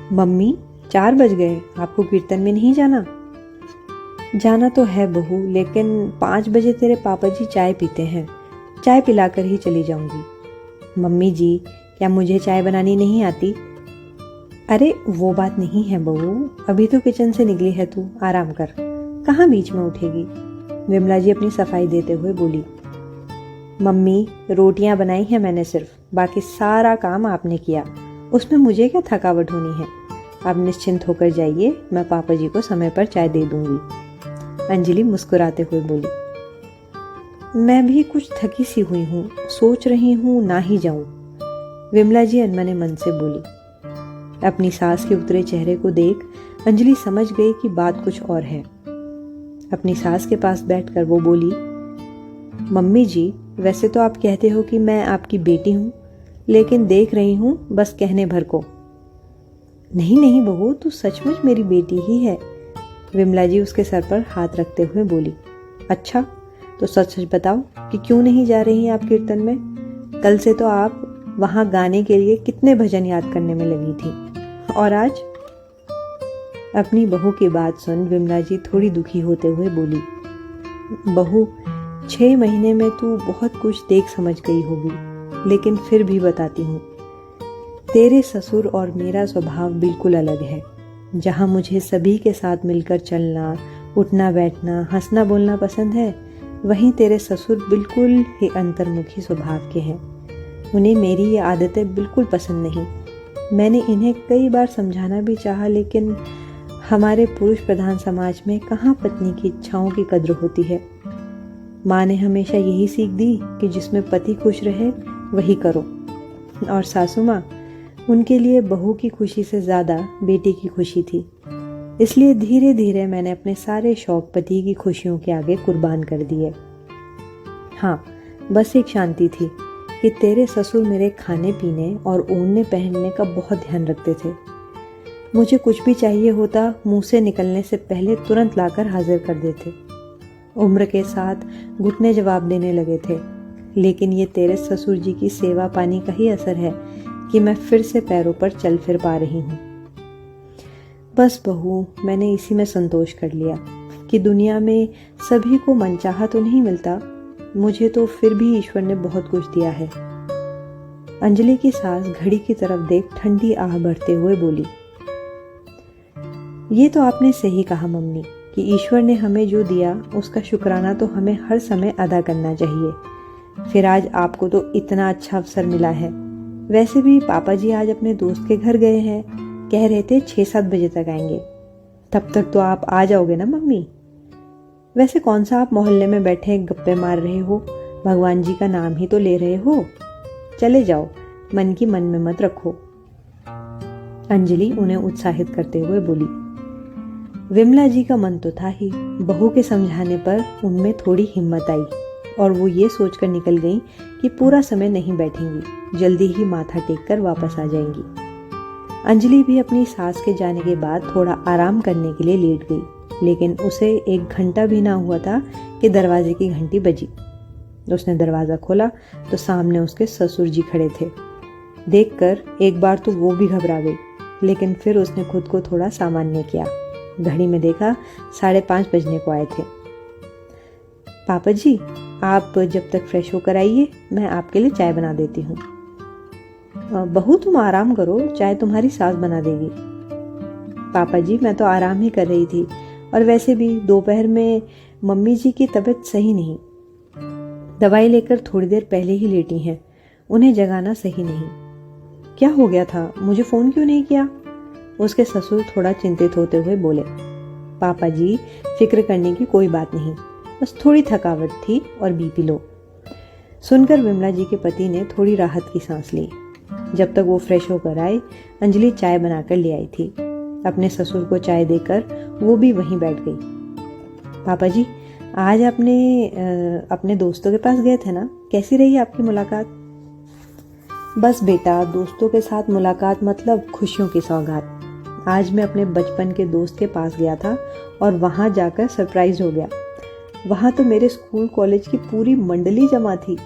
Mummy 4 बज गए, आपको कीर्तन में नहीं जाना? जाना तो है बहू, लेकिन 5 बजे तेरे पापा जी चाय पीते हैं, चाय पिलाकर ही चली जाऊंगी। मम्मी जी, क्या मुझे चाय बनानी नहीं आती? अरे वो बात नहीं है बहू, अभी तो किचन से निकली है तू, आराम कर, कहाँ बीच में उठेगी। विमला जी अपनी सफाई देते हुए बोली। मम्मी रोटियां बनाई हैं मैंने सिर्फ, बाकी सारा काम आपने किया, उसमें मुझे क्या थकावट होनी है। आप निश्चिंत होकर जाइए, मैं पापा जी को समय पर चाय दे दूंगी। अंजलि मुस्कुराते हुए बोली। मैं भी कुछ थकी सी हुई हूँ, सोच रही हूँ ना ही जाऊं। विमला जी अनमने मन से बोली। अपनी सास के उतरे चेहरे को देख अंजलि समझ गई कि बात कुछ और है। अपनी सास के पास बैठकर वो बोली, मम्मी जी, वैसे तो आप कहते हो कि मैं आपकी बेटी हूं, लेकिन देख रही हूं बस कहने भर को। नहीं नहीं बहू, तू सचमुच मेरी बेटी ही है। विमला जी उसके सर पर हाथ रखते हुए बोली। अच्छा, तो सच सच बताओ कि क्यों नहीं जा रही आप कीर्तन में? कल से तो आप वहां गाने के लिए कितने भजन याद करने में लगी थी, और आज? अपनी बहू की बात सुन विमला जी थोड़ी दुखी होते हुए बोली। बहू, 6 महीने में तू बहुत कुछ देख समझ गई होगी, लेकिन फिर भी बताती हूँ, तेरे ससुर और मेरा स्वभाव बिल्कुल अलग है। जहाँ मुझे सभी के साथ मिलकर चलना, उठना बैठना, हंसना बोलना पसंद है, वहीं तेरे ससुर बिल्कुल ही अंतर्मुखी स्वभाव के हैं। उन्हें मेरी ये आदतें बिल्कुल पसंद नहीं। मैंने इन्हें कई बार समझाना भी चाहा, लेकिन हमारे पुरुष प्रधान समाज में कहाँ पत्नी की इच्छाओं की कद्र होती है। माँ ने हमेशा यही सीख दी कि जिसमें पति खुश रहे वही करो, और सासू माँ, उनके लिए बहू की खुशी से ज़्यादा बेटी की खुशी थी। इसलिए धीरे धीरे मैंने अपने सारे शौक पति की खुशियों के आगे कुर्बान कर दिए। हाँ, बस एक शांति थी कि तेरे ससुर मेरे खाने पीने और ओढ़ने पहनने का बहुत ध्यान रखते थे। मुझे कुछ भी चाहिए होता, मुंह से निकलने से पहले तुरंत लाकर हाजिर कर देते। उम्र के साथ घुटने जवाब देने लगे थे, लेकिन ये तेरे ससुर जी की सेवा पानी का ही असर है कि मैं फिर से पैरों पर चल फिर पा रही हूँ। बस बहू, मैंने इसी में संतोष कर लिया कि दुनिया में सभी को मनचाहा तो नहीं मिलता, मुझे तो फिर भी ईश्वर ने बहुत कुछ दिया है। अंजलि की सास घड़ी की तरफ देख ठंडी आह भरते हुए बोली। ये तो आपने सही कहा मम्मी, कि ईश्वर ने हमें जो दिया उसका शुक्राना तो हमें हर समय अदा करना चाहिए। फिर आज आपको तो इतना अच्छा अवसर मिला है। वैसे भी पापा जी आज अपने दोस्त के घर गए हैं, कह रहे थे 6-7 बजे तक आएंगे। तब तक तो आप आ जाओगे ना मम्मी? वैसे कौन सा आप मोहल्ले में बैठे गप्पे मार रहे हो, भगवान जी का नाम ही तो ले रहे हो। चले जाओ, मन की मन में मत रखो। अंजलि उन्हें उत्साहित करते हुए बोली। विमला जी का मन तो था ही, बहू के समझाने पर उनमें थोड़ी हिम्मत आई और वो ये सोचकर निकल गईं कि पूरा समय नहीं बैठेंगी, जल्दी ही माथा टेककर वापस आ जाएंगी। अंजलि भी अपनी सास के जाने के बाद थोड़ा आराम करने के लिए लेट गई, लेकिन उसे 1 घंटा भी ना हुआ था कि दरवाजे की घंटी बजी। उसने दरवाज़ा खोला तो सामने उसके ससुर जी खड़े थे। देखकर एक बार तो वो भी घबरा गई, लेकिन फिर उसने खुद को थोड़ा सामान्य किया। घड़ी में देखा 5:30 बजने को आए थे। पापा जी, आप जब तक फ्रेश होकर आइए, मैं आपके लिए चाय बना देती हूँ। बहू तुम आराम करो, चाय तुम्हारी सास बना देगी। पापा जी, मैं तो आराम ही कर रही थी, और वैसे भी दोपहर में मम्मी जी की तबीयत सही नहीं, दवाई लेकर थोड़ी देर पहले ही लेटी हैं, उन्हें जगाना सही नहीं। क्या हो गया था, मुझे फोन क्यों नहीं किया? उसके ससुर थोड़ा चिंतित होते हुए बोले। पापा जी, फिक्र करने की कोई बात नहीं, बस थोड़ी थकावट थी और बीपी लो। सुनकर विमला जी के पति ने थोड़ी राहत की सांस ली। जब तक वो फ्रेश होकर आए, अंजलि चाय बनाकर ले आई थी। अपने ससुर को चाय देकर वो भी वहीं बैठ गई। पापा जी, आज आपने अपने दोस्तों के पास गए थे ना, कैसी रही आपकी मुलाकात? बस बेटा, दोस्तों के साथ मुलाकात मतलब खुशियों की सौगात। आज मैं अपने बचपन के दोस्त के पास गया था और वहां जाकर सरप्राइज हो गया। वहां तो मेरे स्कूल कॉलेज की पूरी मंडली जमा थी।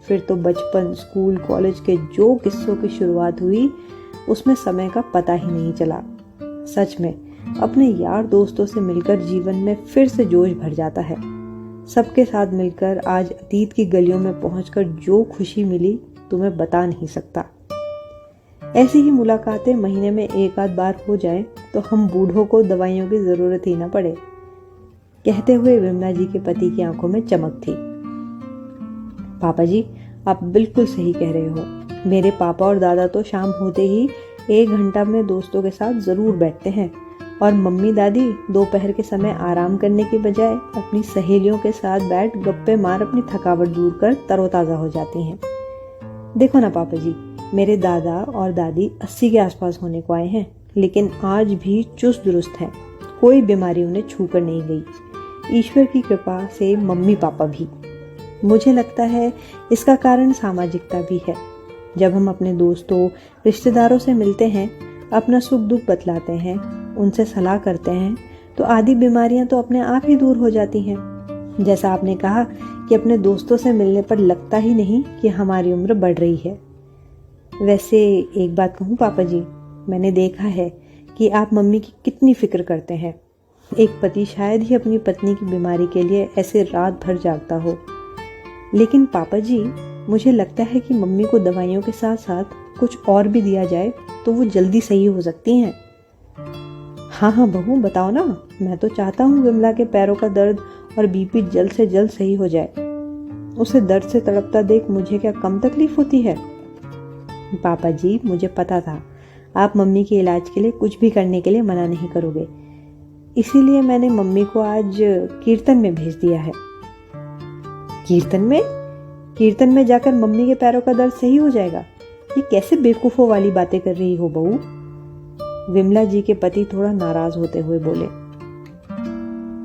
फिर तो बचपन, स्कूल, कॉलेज के जो किस्सों की शुरुआत हुई उसमें समय का पता ही नहीं चला। सच में अपने यार दोस्तों से मिलकर जीवन में फिर से जोश भर जाता है। सबके साथ मिलकर आज अतीत की गलियों में पहुंचकर जो खुशी मिली तुम्हें बता नहीं सकता। ऐसी ही मुलाकातें महीने में एक आध बार हो जाए तो हम बूढ़ों को दवाइयों की जरूरत ही ना पड़े। कहते हुए विमला जी के पति की आंखों में चमक थी। पापा जी, आप बिल्कुल सही कह रहे हो। मेरे पापा और दादा तो शाम होते ही 1 घंटा अपने दोस्तों के साथ जरूर बैठते हैं और मम्मी दादी दोपहर के समय आराम करने की बजाय अपनी सहेलियों के साथ बैठ गप्पे मार अपनी थकावट दूर कर तरोताजा हो जाती हैं। देखो ना पापा जी, मेरे दादा और दादी 80 के आसपास होने को आए हैं, लेकिन आज भी चुस्त दुरुस्त हैं। कोई बीमारी उन्हें छू कर नहीं गई। ईश्वर की कृपा से मम्मी पापा भी। मुझे लगता है इसका कारण सामाजिकता भी है। जब हम अपने दोस्तों रिश्तेदारों से मिलते हैं, अपना सुख दुख बतलाते हैं, उनसे सलाह करते हैं, तो आधी बीमारियां तो अपने आप ही दूर हो जाती हैं। जैसा आपने कहा कि अपने दोस्तों से मिलने पर लगता ही नहीं कि हमारी उम्र बढ़ रही है। वैसे एक बात कहूँ पापा जी, मैंने देखा है कि आप मम्मी की कितनी फिक्र करते हैं। एक पति शायद ही अपनी पत्नी की बीमारी के लिए ऐसे रात भर जागता हो। लेकिन पापा जी, मुझे लगता है कि मम्मी को दवाइयों के साथ साथ कुछ और भी दिया जाए तो वो जल्दी सही हो सकती हैं। हाँ हाँ बहू, बताओ ना। मैं तो चाहता हूँ विमला के पैरों का दर्द और बीपी जल्द से जल्द सही हो जाए। उसे दर्द से तड़पता देख मुझे क्या कम तकलीफ होती है? पापा जी, मुझे पता था आप मम्मी के इलाज के लिए कुछ भी करने के लिए मना नहीं करोगे, इसीलिए मैंने मम्मी को आज कीर्तन में भेज दिया है। कीर्तन में? कीर्तन में जाकर मम्मी के पैरों का दर्द सही हो जाएगा? ये कैसे बेवकूफों वाली बातें कर रही हो बहू? विमला जी के पति थोड़ा नाराज होते हुए बोले।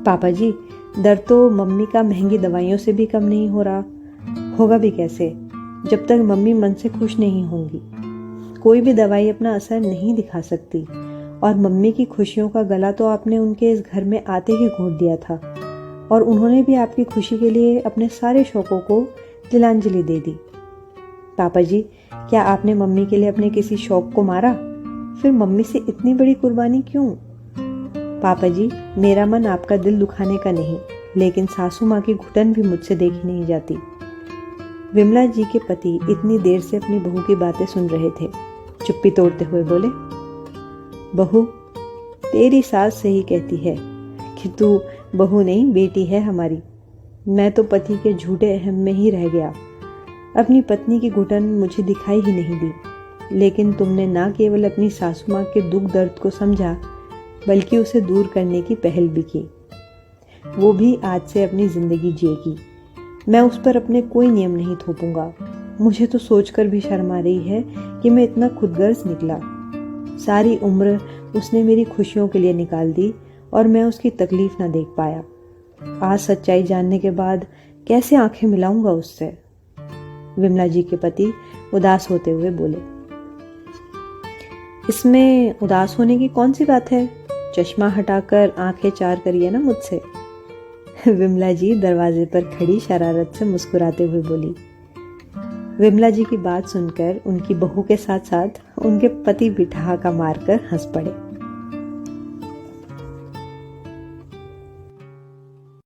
पापा जी, दर्द तो मम्मी का महंगी दवाइयों से भी कम नहीं हो रहा। होगा भी कैसे जब तक मम्मी मन से खुश नहीं होंगी। कोई भी दवाई अपना असर नहीं दिखा सकती, और मम्मी की खुशियों का गला तो आपने उनके इस घर में आते ही घोंट दिया था, और उन्होंने भी आपकी खुशी के लिए अपने सारे शौकों को तिलांजलि दे दी। पापा जी, क्या आपने मम्मी के लिए अपने किसी शौक को मारा? फिर मम्मी से इतनी बड़ी कुर्बानी क्यों? पापा जी, मेरा मन आपका दिल दुखाने का नहीं, लेकिन सासू माँ की घुटन भी मुझसे देखी नहीं जाती। विमला जी के पति इतनी देर से अपनी बहू की बातें सुन रहे थे। चुप्पी तोड़ते हुए बोले, बहू, तेरी सास सही कहती है कि तू बहू नहीं बेटी है हमारी। मैं तो पति के झूठे अहम में ही रह गया। अपनी पत्नी की घुटन मुझे दिखाई ही नहीं दी, लेकिन तुमने ना केवल अपनी सासू माँ के दुख दर्द को समझा, बल्कि उसे दूर करने की पहल भी की। वो भी आज से अपनी जिंदगी जिएगी। मैं उस पर अपने कोई नियम नहीं थोपूंगा। मुझे तो सोचकर भी शर्म आ रही है कि मैं इतना खुदगर्ज निकला। सारी उम्र उसने मेरी खुशियों के लिए निकाल दी और मैं उसकी तकलीफ ना देख पाया। आज सच्चाई जानने के बाद कैसे आंखें मिलाऊंगा उससे? विमला जी के पति उदास होते हुए बोले। इसमें उदास होने की कौन सी बात है? चश्मा हटाकर आंखें चार करिए ना मुझसे। विमला जी दरवाजे पर खड़ी शरारत से मुस्कुराते हुए बोली। विमला जी की बात सुनकर उनकी बहू के साथ साथ उनके पति भी ठहाका मारकर हंस पड़े।